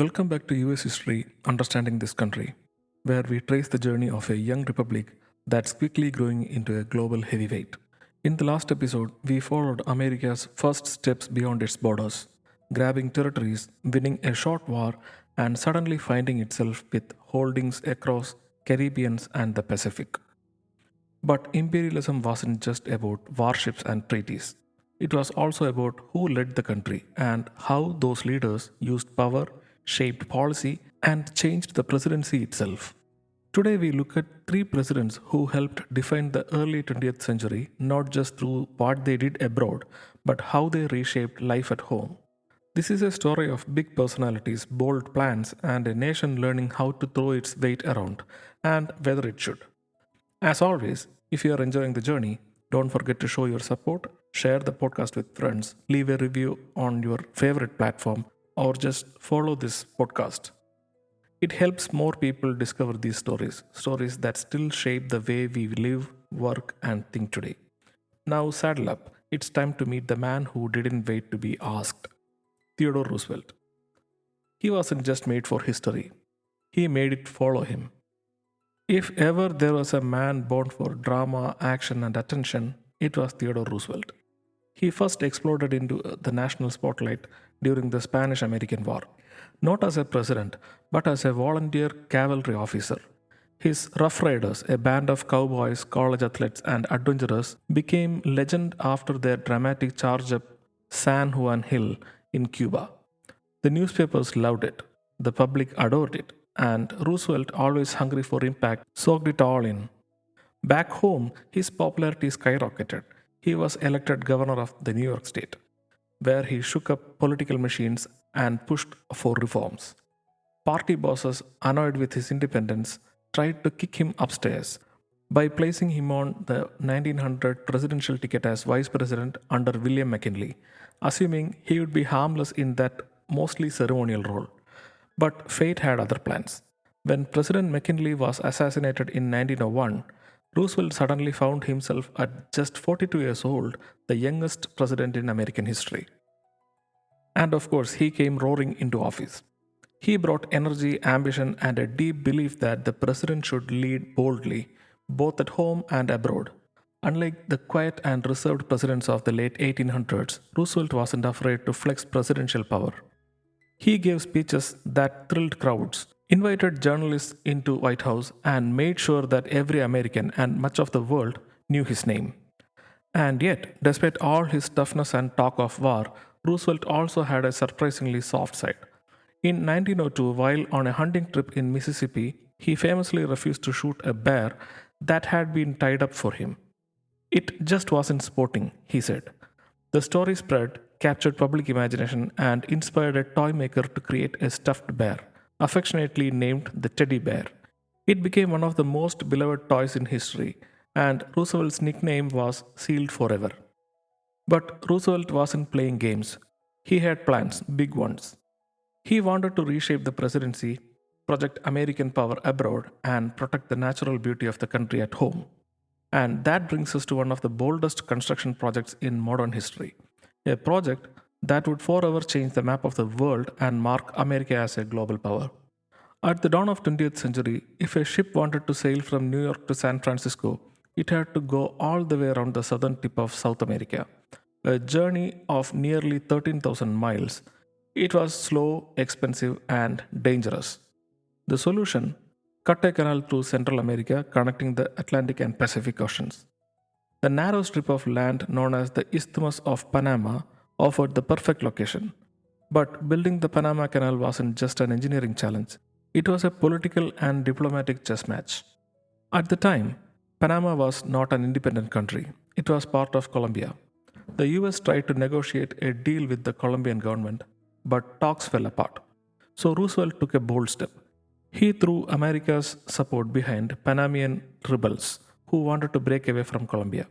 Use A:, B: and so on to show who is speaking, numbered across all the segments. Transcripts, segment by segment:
A: Welcome back to US History Understanding This Country, where we trace the journey of a young republic that's quickly growing into a global heavyweight. In the last episode, we followed America's first steps beyond its borders, grabbing territories, winning a short war, and suddenly finding itself with holdings across Caribbean and the Pacific. But imperialism wasn't just about warships and treaties. It was also about who led the country and how those leaders used power, shaped policy, and changed the presidency itself. Today, we look at three presidents who helped define the early 20th century not just through what they did abroad, but how they reshaped life at home. This is a story of big personalities, bold plans, and a nation learning how to throw its weight around and whether it should. As always, if you are enjoying the journey, don't forget to show your support, share the podcast with friends, leave a review on your favorite platform, or just follow this podcast. It helps more people discover these stories that still shape the way we live, work, and think today. Now, saddle up. It's time to meet the man who didn't wait to be asked, Theodore Roosevelt. He wasn't just made for history, he made it follow him. If ever there was a man born for drama, action, and attention, it was Theodore Roosevelt. He first exploded into the national spotlight during the Spanish American War, not as a president, but as a volunteer cavalry officer. His Rough Riders, a band of cowboys, college athletes, and adventurers, became legend after their dramatic charge up San Juan Hill in Cuba. The newspapers loved it, the public adored it, and Roosevelt, always hungry for impact, soaked it all in. Back home, his popularity skyrocketed. He was elected governor of the New York State, where he shook up political machines and pushed for reforms. Party bosses, annoyed with his independence, tried to kick him upstairs by placing him on the 1900 presidential ticket as vice president under William McKinley, assuming he would be harmless in that mostly ceremonial role. But fate had other plans. When President McKinley was assassinated in 1901, Roosevelt suddenly found himself at just 42 years old, the youngest president in American history. And of course, he came roaring into office. He brought energy, ambition, and a deep belief that the president should lead boldly, both at home and abroad. Unlike the quiet and reserved presidents of the late 1800s, Roosevelt wasn't afraid to flex presidential power. He gave speeches that thrilled crowds, invited journalists into White House, and made sure that every American and much of the world knew his name. And yet, despite all his toughness and talk of war, Roosevelt also had a surprisingly soft side. In 1902, while on a hunting trip in Mississippi, he famously refused to shoot a bear that had been tied up for him. It just wasn't sporting, he said. The story spread, captured public imagination, and inspired a toy maker to create a stuffed bear, affectionately named the teddy bear. It became one of the most beloved toys in history, and Roosevelt's nickname was sealed forever. But Roosevelt wasn't playing games. He had plans, big ones. He wanted to reshape the presidency, project American power abroad, and protect the natural beauty of the country at home. And that brings us to one of the boldest construction projects in modern history. A project that would forever change the map of the world and mark America as a global power. At the dawn of 20th century, if a ship wanted to sail from New York to San Francisco, it had to go all the way around the southern tip of South America, a journey of nearly 13,000 miles. It was slow, expensive, and dangerous. The solution: cut a canal through Central America connecting the Atlantic and Pacific Oceans. The narrow strip of land known as the Isthmus of Panama offered the perfect location. But building the Panama Canal wasn't just an engineering challenge, it was a political and diplomatic chess match. At the time, Panama was not an independent country, it was part of Colombia. The US tried to negotiate a deal with the Colombian government, but talks fell apart. So Roosevelt took a bold step. He threw America's support behind Panamanian rebels who wanted to break away from Colombia.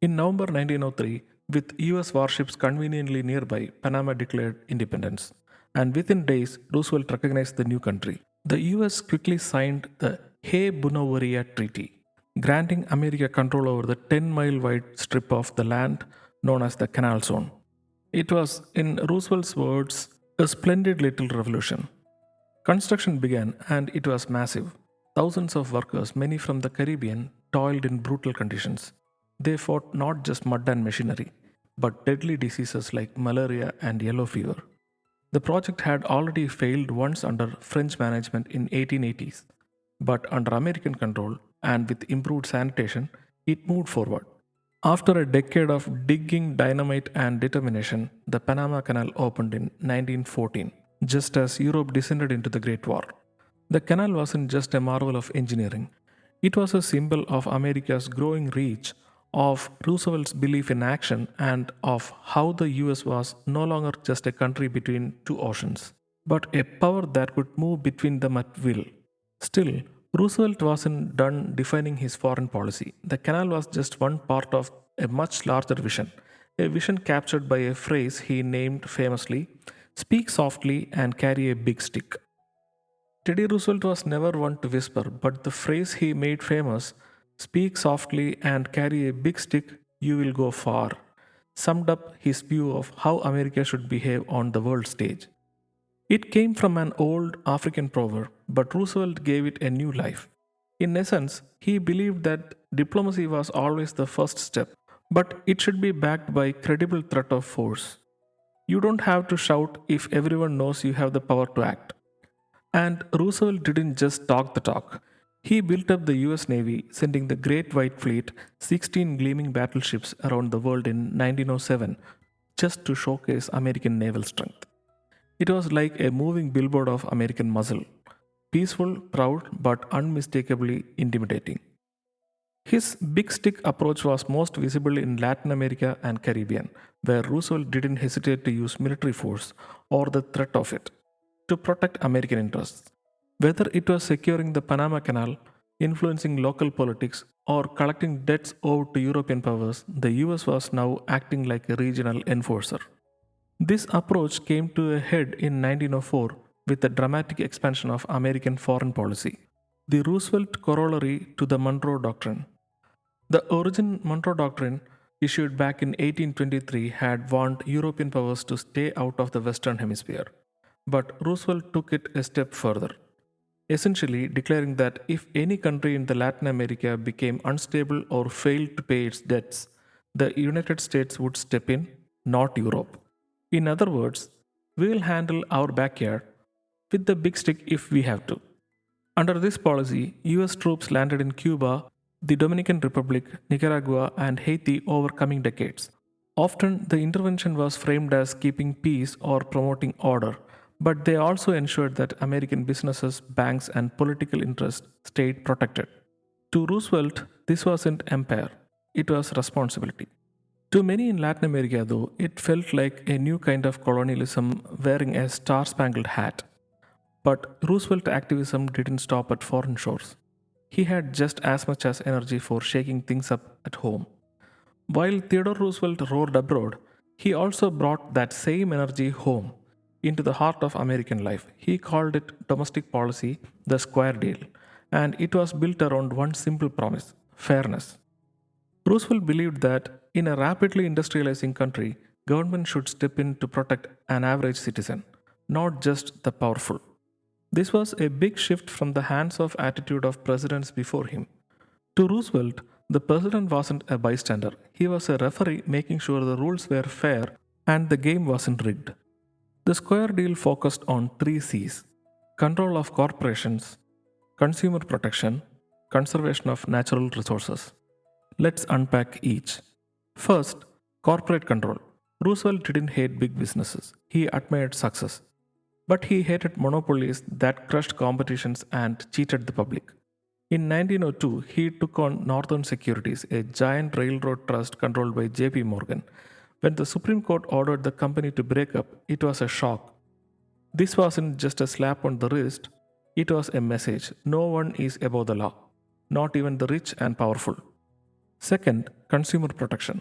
A: In November 1903, with US warships conveniently nearby, Panama declared independence. And within days, Roosevelt recognized the new country. The US quickly signed the Hay-Bunawaria Treaty, granting America control over the 10-mile wide strip of the land known as the Canal Zone. It was, in Roosevelt's words, a splendid little revolution. Construction began and it was massive. Thousands of workers, many from the Caribbean, toiled in brutal conditions. They fought not just mud and machinery, but deadly diseases like malaria and yellow fever. The project had already failed once under French management in 1880s, but under American control and with improved sanitation, it moved forward. After a decade of digging, dynamite, and determination, the Panama Canal opened in 1914, just as Europe descended into the Great War. The canal wasn't just a marvel of engineering, it was a symbol of America's growing reach, of Roosevelt's belief in action, and of how the US was no longer just a country between two oceans, but a power that could move between them at will. Still, Roosevelt wasn't done defining his foreign policy. The canal was just one part of a much larger vision, a vision captured by a phrase he named famously: speak softly and carry a big stick. Teddy Roosevelt was never one to whisper, but the phrase he made famous, speak softly and carry a big stick, you will go far, summed up his view of how America should behave on the world stage. It came from an old African proverb, but Roosevelt gave it a new life. In essence, he believed that diplomacy was always the first step, but it should be backed by credible threat of force. You don't have to shout if everyone knows you have the power to act. And Roosevelt didn't just talk the talk. He built up the US Navy, sending the Great White Fleet, 16 gleaming battleships, around the world in 1907 just to showcase American naval strength. It was like a moving billboard of American muscle, peaceful, proud, but unmistakably intimidating. His big stick approach was most visible in Latin America and Caribbean, where Roosevelt didn't hesitate to use military force or the threat of it to protect American interests. Whether it was securing the Panama Canal, influencing local politics, or collecting debts owed to European powers, the US was now acting like a regional enforcer. This approach came to a head in 1904 with the dramatic expansion of American foreign policy, the Roosevelt corollary to the Monroe Doctrine. The origin Monroe Doctrine, issued back in 1823, had warned European powers to stay out of the Western Hemisphere. But Roosevelt took it a step further, essentially declaring that if any country in the Latin America became unstable or failed to pay its debts, the United States would step in, not Europe. In other words, we will handle our backyard with the big stick if we have to. Under this policy, US troops landed in Cuba, the Dominican Republic, Nicaragua, and Haiti over coming decades. Often, the intervention was framed as keeping peace or promoting order, but they also ensured that American businesses, banks, and political interests stayed protected. To Roosevelt, this wasn't empire, it was responsibility. To many in Latin America, though, it felt like a new kind of colonialism wearing a star spangled hat. But Roosevelt activism didn't stop at foreign shores. He had just as much as energy for shaking things up at home. While Theodore Roosevelt roared abroad, he also brought that same energy home into the heart of American life. He called it domestic policy the square deal, and it was built around one simple promise: fairness. Roosevelt believed that in a rapidly industrializing country, government should step in to protect an average citizen, not just the powerful. This was a big shift from the hands off attitude of presidents before him. To Roosevelt, the president wasn't a bystander, he was a referee making sure the rules were fair and the game wasn't rigged. The Square Deal focused on three C's: control of corporations, consumer protection, conservation of natural resources. Let's unpack each. First, corporate control. Roosevelt didn't hate big businesses, he admired success. But he hated monopolies that crushed competitions and cheated the public. In 1902, he took on Northern Securities, a giant railroad trust controlled by J.P. Morgan. When the Supreme Court ordered the company to break up, it was a shock. This wasn't just a slap on the wrist, it was a message: no one is above the law, not even the rich and powerful. Second, consumer protection.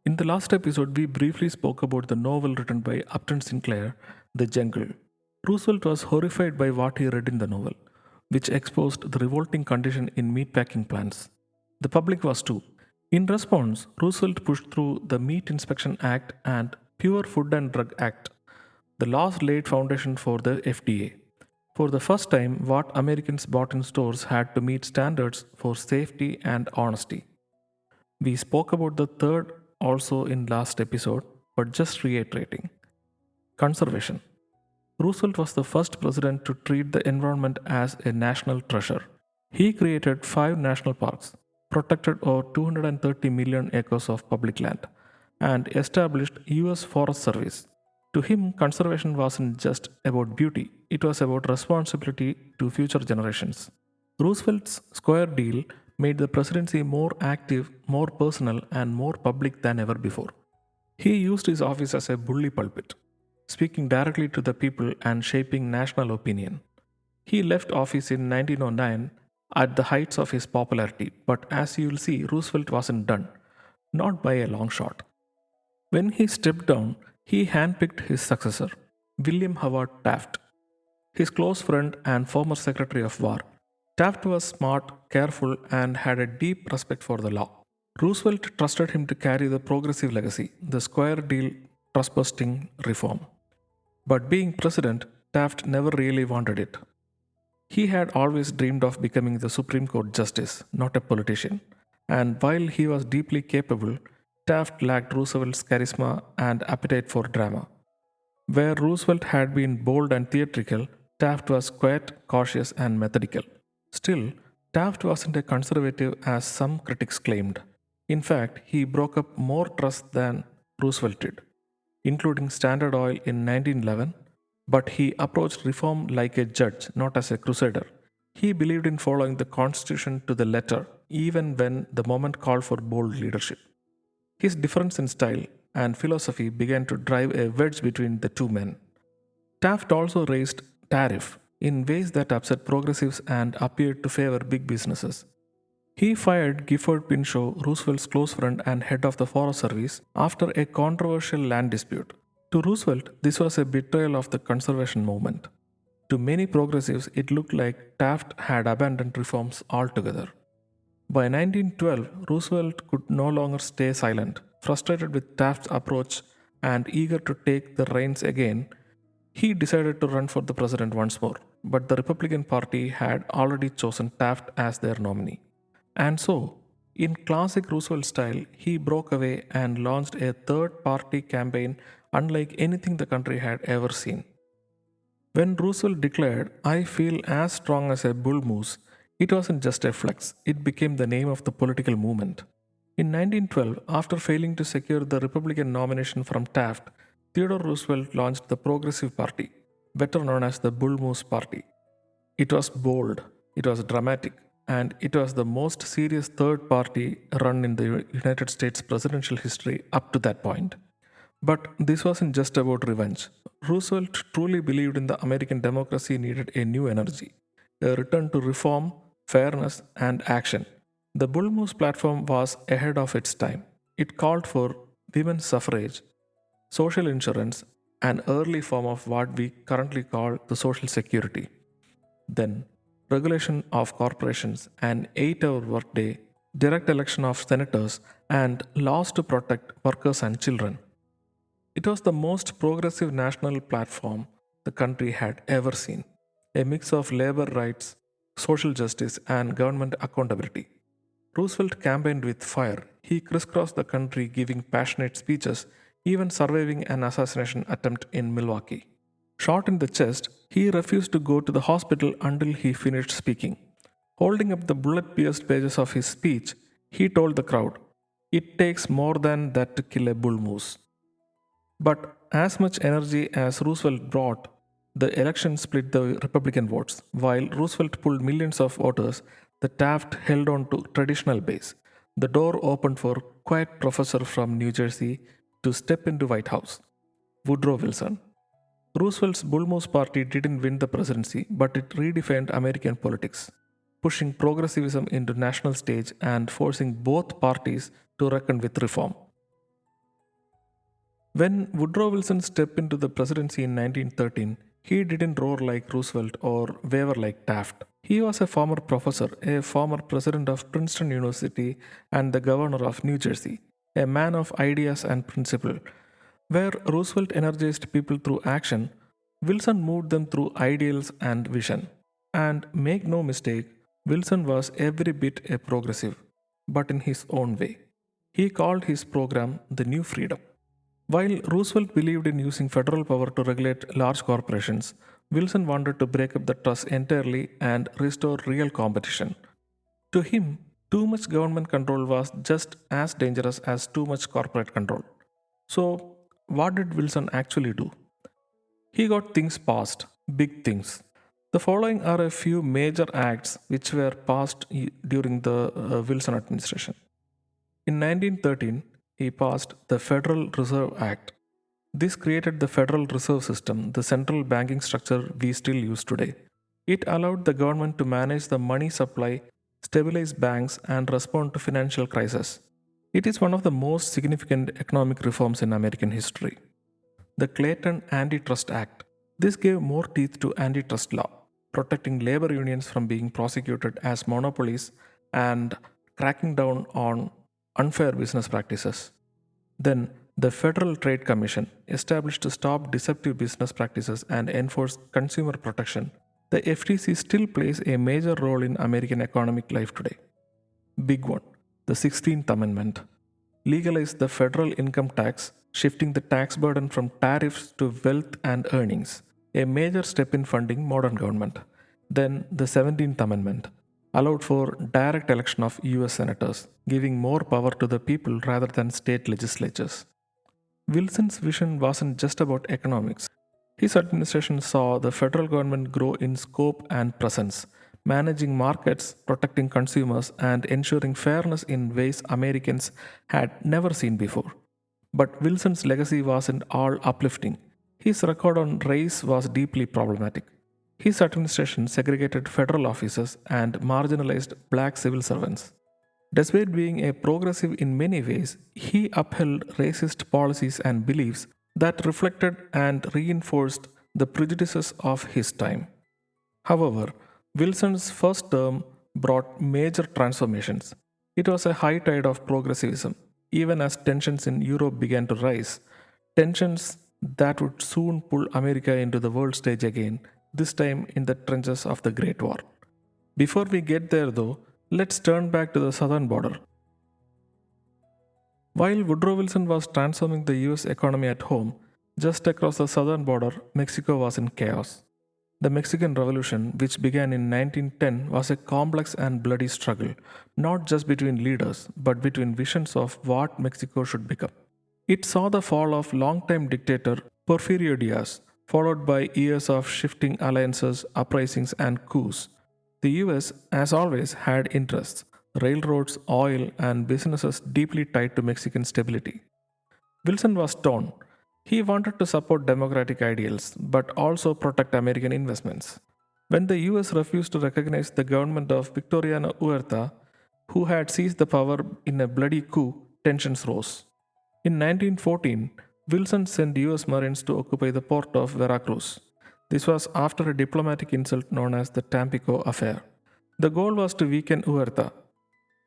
A: In the last episode, we briefly spoke about the novel written by Upton Sinclair, The Jungle. Roosevelt was horrified by what he read in the novel, which exposed the revolting condition in meatpacking plants. The public was too. In response, Roosevelt pushed through the Meat Inspection Act and Pure Food and Drug Act. The laws laid foundation for the FDA. For the first time, what Americans bought in stores had to meet standards for safety and honesty. We spoke about the third also in last episode, but just reiterating. Conservation. Roosevelt was the first president to treat the environment as a national treasure. He created 5 national parks, protected over 230 million acres of public land, and established US Forest Service. To him, conservation wasn't just about beauty, it was about responsibility to future generations. Roosevelt's Square Deal made the presidency more active, more personal, and more public than ever before. He used his office as a bully pulpit, speaking directly to the people and shaping national opinion. He left office in 1909 at the heights of his popularity, but as you'll see, Roosevelt wasn't done, not by a long shot. When he stepped down, he handpicked his successor, William Howard Taft, his close friend and former Secretary of War. Taft was smart, careful, and had a deep respect for the law. Roosevelt trusted him to carry the progressive legacy, the Square Deal trust busting reform. But being president, Taft never really wanted it. He had always dreamed of becoming the Supreme Court justice, not a politician. And while he was deeply capable, Taft lacked Roosevelt's charisma and appetite for drama. Where Roosevelt had been bold and theatrical, Taft was quiet, cautious, and methodical. Still, Taft wasn't a conservative as some critics claimed. In fact, he broke up more trusts than Roosevelt did, including Standard Oil in 1911, but he approached reform like a judge, not as a crusader. He believed in following the Constitution to the letter, even when the moment called for bold leadership. His difference in style and philosophy began to drive a wedge between the two men. Taft also raised tariff in ways that upset progressives and appeared to favor big businesses. He fired Gifford Pinchot, Roosevelt's close friend and head of the Forest Service, after a controversial land dispute. To Roosevelt, this was a betrayal of the conservation movement. To many progressives, it looked like Taft had abandoned reforms altogether. By 1912, Roosevelt could no longer stay silent. Frustrated with Taft's approach and eager to take the reins again, he decided to run for the president once more. But the Republican Party had already chosen Taft as their nominee. And so, in classic Roosevelt style, he broke away and launched a third party campaign unlike anything the country had ever seen. When Roosevelt declared, "I feel as strong as a bull moose," it wasn't just a flex, it became the name of the political movement. In 1912, after failing to secure the Republican nomination from Taft, Theodore Roosevelt launched the Progressive Party, better known as the Bull Moose Party. It was bold, it was dramatic, and it was the most serious third party run in the United States presidential history up to that point. But this wasn't just about revenge. Roosevelt truly believed in the American democracy needed a new energy, a return to reform, fairness, and action. The Bull Moose platform was ahead of its time. It called for women's suffrage, social insurance, an early form of what we currently call the Social Security. Then, regulation of corporations, an 8-hour workday, direct election of senators, and laws to protect workers and children. It was the most progressive national platform the country had ever seen, a mix of labor rights, social justice, and government accountability. Roosevelt campaigned with fire. He crisscrossed the country giving passionate speeches, even surviving an assassination attempt in Milwaukee. Shot in the chest, he refused to go to the hospital until he finished speaking. Holding up the bullet pierced pages of his speech, he told the crowd, "It takes more than that to kill a bull moose." But as much energy as Roosevelt brought, the election split the Republican votes. While Roosevelt pulled millions of voters, the Taft held on to traditional base. The door opened for quiet professor from New Jersey to step into White House, Woodrow Wilson. Roosevelt's Bull Moose Party didn't win the presidency, but it redefined American politics, pushing progressivism into national stage and forcing both parties to reckon with reform. When Woodrow Wilson stepped into the presidency in 1913, he didn't roar like Roosevelt or waver like Taft. He was a former professor, a former president of Princeton University, and the governor of New Jersey, a man of ideas and principle. Where Roosevelt energized people through action, Wilson moved them through ideals and vision. And make no mistake, Wilson was every bit a progressive, but in his own way. He called his program the New Freedom. While Roosevelt believed in using federal power to regulate large corporations, Wilson wanted to break up the trust entirely and restore real competition. To him, too much government control was just as dangerous as too much corporate control. So, what did Wilson actually do? He got things passed, big things. The following are a few major acts which were passed during the Wilson administration. In 1913, he passed the Federal Reserve Act. This created the Federal Reserve System, the central banking structure we still use today. It allowed the government to manage the money supply, stabilize banks, and respond to financial crises. It is one of the most significant economic reforms in American history. The Clayton Antitrust Act. This gave more teeth to antitrust law, protecting labor unions from being prosecuted as monopolies and cracking down on unfair business practices. Then, the Federal Trade Commission, established to stop deceptive business practices and enforce consumer protection. The FTC still plays a major role in American economic life today. Big one, the 16th Amendment legalized the federal income tax, shifting the tax burden from tariffs to wealth and earnings, a major step in funding modern government. Then the 17th Amendment allowed for direct election of US senators, giving more power to the people rather than state legislatures. Wilson's vision wasn't just about economics. His administration saw the federal government grow in scope and presence, managing markets, protecting consumers, and ensuring fairness in ways Americans had never seen before. But Wilson's legacy wasn't all uplifting. His record on race was deeply problematic. His administration segregated federal offices and marginalized black civil servants. Despite being a progressive in many ways, he upheld racist policies and beliefs that reflected and reinforced the prejudices of his time. However, Wilson's first term brought major transformations. It was a high tide of progressivism, even as tensions in Europe began to rise, tensions that would soon pull America into the world stage again, this time in the trenches of the Great War. Before we get there, though, let's turn back to the southern border. While Woodrow Wilson was transforming the US economy at home, just across the southern border, Mexico was in chaos. The Mexican Revolution, which began in 1910, was a complex and bloody struggle, not just between leaders, but between visions of what Mexico should become. It saw the fall of longtime dictator Porfirio Diaz, followed by years of shifting alliances, uprisings, and coups. The US, as always, had interests railroads, oil, and businesses deeply tied to Mexican stability. Wilson was torn. He wanted to support democratic ideals, but also protect American investments. When the US refused to recognize the government of Victoriano Huerta, who had seized the power in a bloody coup, tensions rose. In 1914, Wilson sent US Marines to occupy the port of Veracruz. This was after a diplomatic insult known as the Tampico Affair. The goal was to weaken Huerta,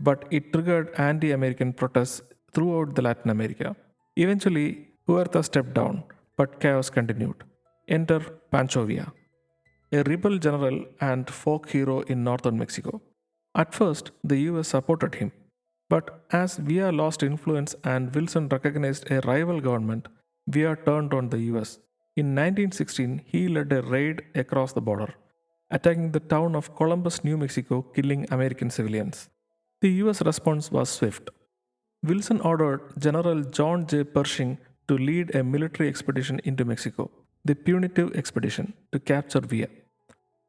A: but it triggered anti American protests throughout the Latin America. Eventually, Huerta stepped down, but chaos continued. Enter Pancho Villa, a rebel general and folk hero in northern Mexico. At first, the US supported him, but as Villa lost influence and Wilson recognized a rival government, Villa turned on the US. In 1916, he led a raid across the border, attacking the town of Columbus, New Mexico, killing American civilians. The US response was swift. Wilson ordered General John J. Pershing to lead a military expedition into Mexico, the Punitive Expedition, to capture Villa.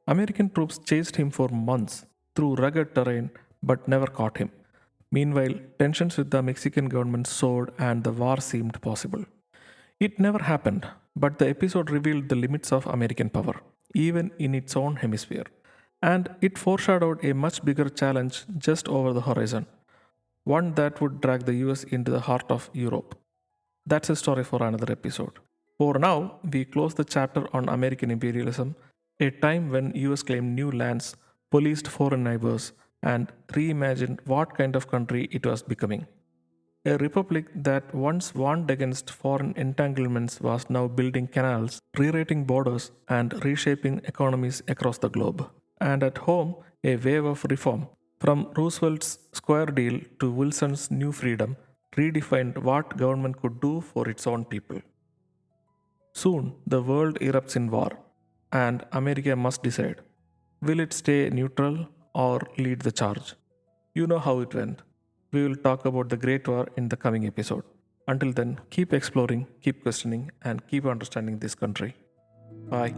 A: American troops chased him for months through rugged terrain but never caught him. Meanwhile, tensions with the Mexican government soared and the war seemed possible. It never happened, but the episode revealed the limits of American power, even in its own hemisphere. And it foreshadowed a much bigger challenge just over the horizon, one that would drag the US into the heart of Europe. That's a story for another episode. For now, we close the chapter on American imperialism, a time when US claimed new lands, policed foreign neighbors, and reimagined what kind of country it was becoming. A republic that once warned against foreign entanglements was now building canals, rewriting borders, and reshaping economies across the globe. And at home, a wave of reform, from Roosevelt's Square Deal to Wilson's New Freedom, redefined what government could do for its own people. Soon, the world erupts in war, and America must decide, will it stay neutral or lead the charge? You know how it went. We will talk about the Great War in the coming episode. Until then, keep exploring, keep questioning, and keep understanding this country. Bye.